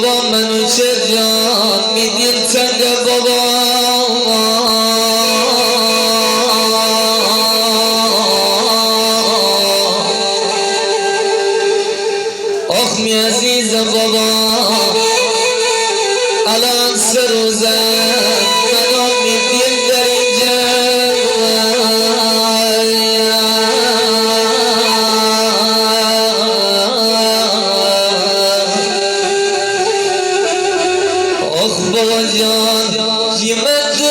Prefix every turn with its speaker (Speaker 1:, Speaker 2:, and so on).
Speaker 1: بابا منو چه جان میدیم تنگ بابا آخ می عزیزم بابا الان 3 روزه منو میدیم در اینجا آخ بابا جان جیمت